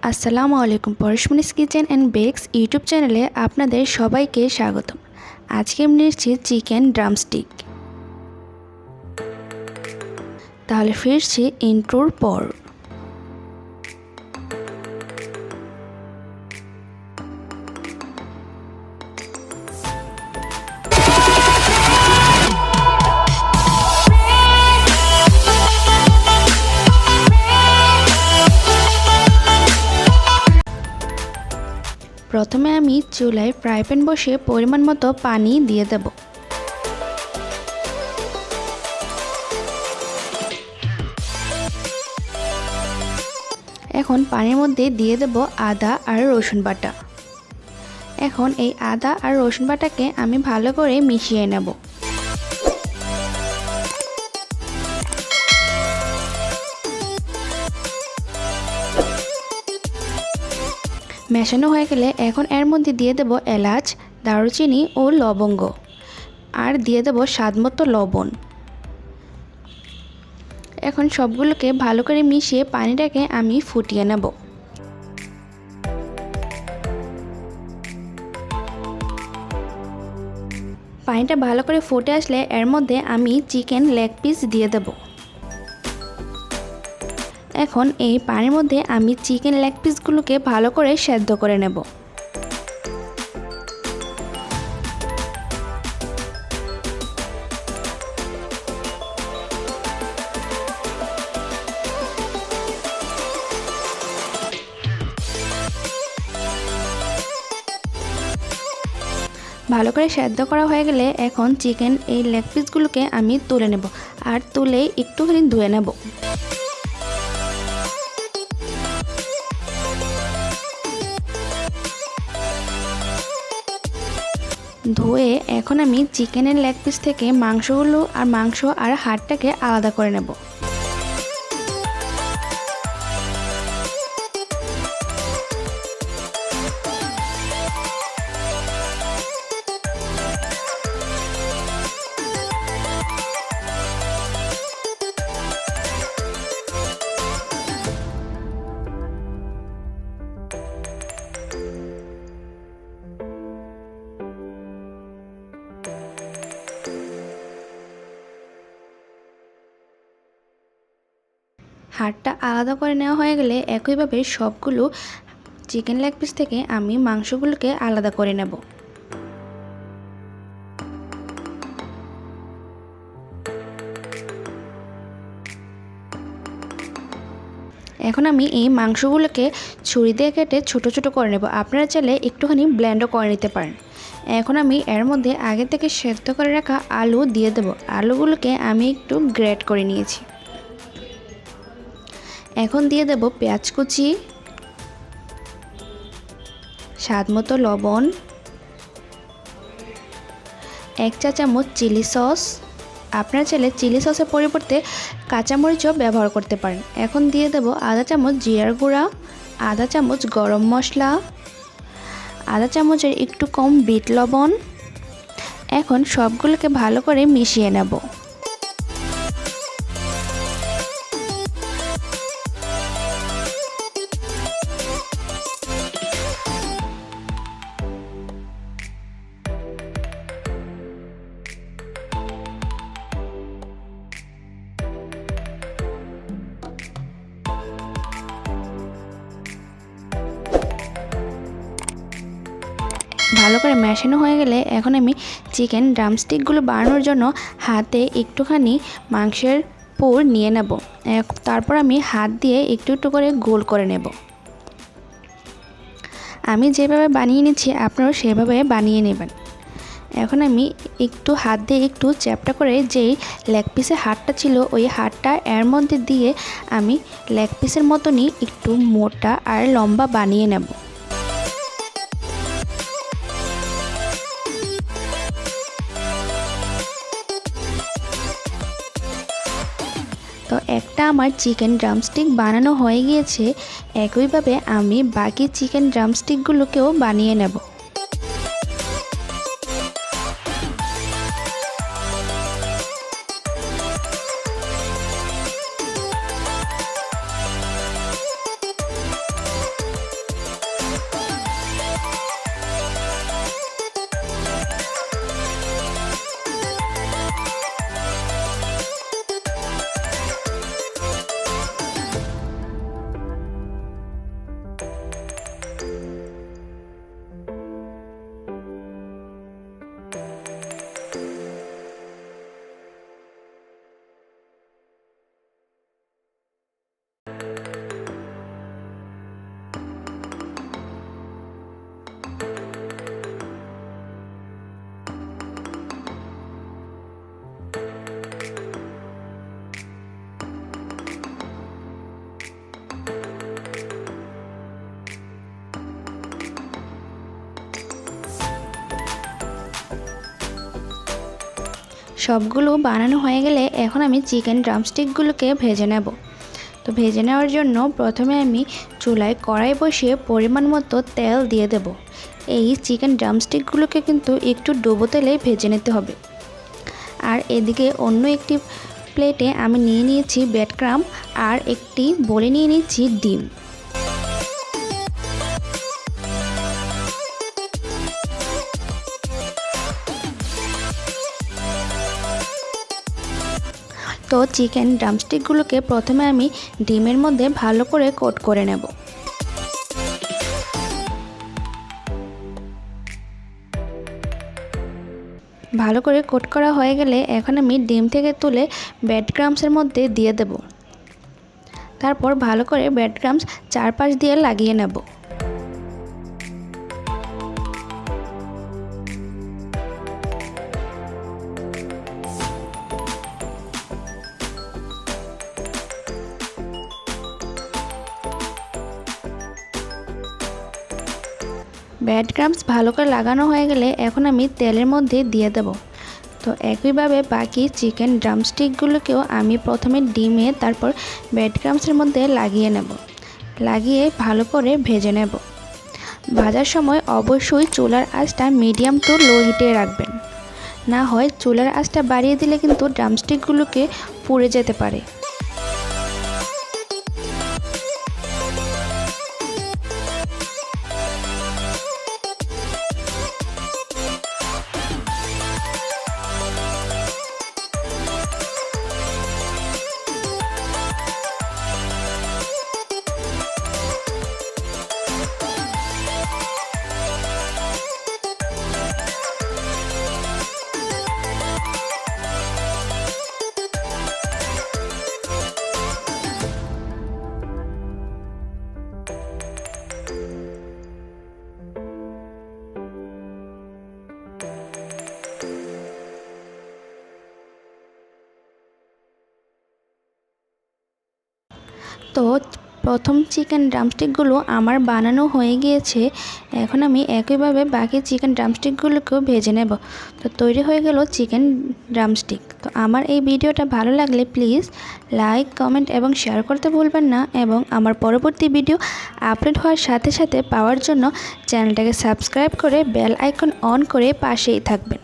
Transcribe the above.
আসসালামু আলাইকুম। পরশমনিস kitchen and bakes YouTube চ্যানেলে আপনাদের সবাইকে স্বাগতম। আজকে আমি নিয়েছি চিকেন ড্রামস্টিক। তাহলে ফিরছি ইন্ট্রোর পর। প্রথমে আমি চুলায় ফ্রাই প্যান বসিয়ে পরিমাণ মতো পানি দিয়ে দেব। এখন পানির মধ্যে দিয়ে দেব আদা আর রসুন বাটা। এখন এই আদা আর রসুন বাটাকে আমি ভালো করে মিশিয়ে নেব। মেশানো হয়ে গেলে এখন এর মধ্যে দিয়ে দেব এলাচ, দারুচিনি ও লবঙ্গ, আর দিয়ে দেব স্বাদমতো লবণ। এখন সবগুলোকে ভালো করে মিশিয়ে পানিটাকে আমি ফুটিয়ে নেব। পানিটা ভালো করে ফুটে আসলে এর মধ্যে আমি চিকেন লেগ পিস দিয়ে দেব। এখন এই পানির মধ্যে আমি চিকেন লেগ পিসগুলোকে ভালো করে সেদ্ধ করে নেব। ভালো করে সেদ্ধ করা হয়ে গেলে এখন চিকেন এই লেগ পিসগুলোকে আমি তুলে নেব, আর তুলে একটুখানি ধুয়ে নেব। ধুয়ে এখন আমি চিকেনের লেগ পিস থেকে মাংসগুলো আর মাংস আর হাড়টাকে আলাদা করে নেব। হাড়টা আলাদা করে নেওয়া হয়ে গেলে একইভাবে সবগুলো চিকেন লেগ পিস থেকে আমি মাংসগুলোকে আলাদা করে নেব। এখন আমি এই মাংসগুলোকে ছুরি দিয়ে কেটে ছোট ছোট করে নেব। আপনারা চাইলে একটুখানি ব্লেন্ডও করে নিতে পারেন। এখন আমি এর মধ্যে আগে থেকে সেদ্ধ করে রাখা আলু দিয়ে দেব। আলুগুলোকে আমি একটু গ্রেট করে নিয়েছি। এখন দিয়ে দেব পেঁয়াজ কুচি, স্বাদমতো লবণ, 1 চা চামচ চিলি সস। আপনারা চাইলে চিলি সসের পরিবর্তে কাঁচামরিচও ব্যবহার করতে পারেন। এখন দিয়ে দেব আধা চামচ জিরার গুঁড়া, আধা চামচ গরম মশলা, আধা চামচের একটু কম বিট লবণ। এখন সবগুলোকে ভালো করে মিশিয়ে নেব। ভালো করে মেশানো হয়ে গেলে এখন আমি চিকেন ড্রামস্টিকগুলো বানানোর জন্য হাতে একটুখানি মাংসের পুর নিয়ে নেব। তারপর আমি হাত দিয়ে একটু একটু করে গোল করে নেব। আমি যেভাবে বানিয়ে নিচ্ছি আপনারাও সেভাবে বানিয়ে নেবেন। এখন আমি একটু হাত দিয়ে একটু চ্যাপটা করে যেই লেগ পিসের হাড়টা ছিল ওই হাড়টা এর মধ্যে দিয়ে আমি লেগ পিসের মতনই একটু মোটা আর লম্বা বানিয়ে নেব। তো একটা আমার চিকেন ড্রামস্টিক বানানো হয়ে গিয়েছে। একইভাবে আমি বাকি চিকেন ড্রামস্টিকগুলোকেও বানিয়ে নেব। সবগুলো বানানো হয়ে গেলে এখন আমি চিকেন ড্রামস্টিকগুলোকে ভেজে নেব। তো ভেজে নেওয়ার জন্য প্রথমে আমি চুলায় কড়াই বসিয়ে পরিমাণ মতো তেল দিয়ে দেব। এই চিকেন ড্রামস্টিকগুলোকে কিন্তু একটু ডুবো তেলে ভেজে নিতে হবে। আর এদিকে অন্য একটি প্লেটে আমি নিয়ে নিয়েছি ব্রেড ক্রাম্ব আর একটি বলে নিয়ে নিচ্ছি ডিম। তো চিকেন ড্রামস্টিকগুলোকে প্রথমে আমি ডিমের মধ্যে ভালো করে কোট করে নেব। ভালো করে কোট করা হয়ে গেলে এখন আমি ডিম থেকে তুলে ব্রেড ক্রাম্বসের মধ্যে দিয়ে দেব। তারপর ভালো করে ব্রেড ক্রাম্বস চারপাশ দিয়ে লাগিয়ে নেব। ব্রেড ক্রাম্বস ভালো করে লাগানো হয়ে গেলে এখন আমি তেলের মধ্যে দিয়ে দেব। তো একইভাবে বাকি চিকেন ড্রামস্টিকগুলোকেও আমি প্রথমে ডিমে তারপর ব্রেড ক্রাম্বসের মধ্যে লাগিয়ে নেব। লাগিয়ে ভালো করে ভেজে নেব। ভাজার সময় অবশ্যই চুলার আঁচটা মিডিয়াম টু লো হিটে রাখবেন, না হয় চুলার আঁচটা বাড়িয়ে দিলে কিন্তু ড্রামস্টিকগুলোকে পুড়ে যেতে পারে। তো প্রথম চিকেন ড্রামস্টিকগুলো আমার বানানো হয়ে গিয়েছে। এখন আমি একইভাবে বাকি চিকেন ড্রামস্টিকগুলোকেও ভেজে নেব। তো তৈরি হয়ে গেল চিকেন ড্রামস্টিক। তো আমার এই ভিডিওটা ভালো লাগলে প্লিজ লাইক, কমেন্ট এবং শেয়ার করতে ভুলবেন না, এবং আমার পরবর্তী ভিডিও আপলোড হওয়ার সাথে সাথে পাওয়ার জন্য চ্যানেলটাকে সাবস্ক্রাইব করে বেল আইকন অন করে পাশেই থাকবেন।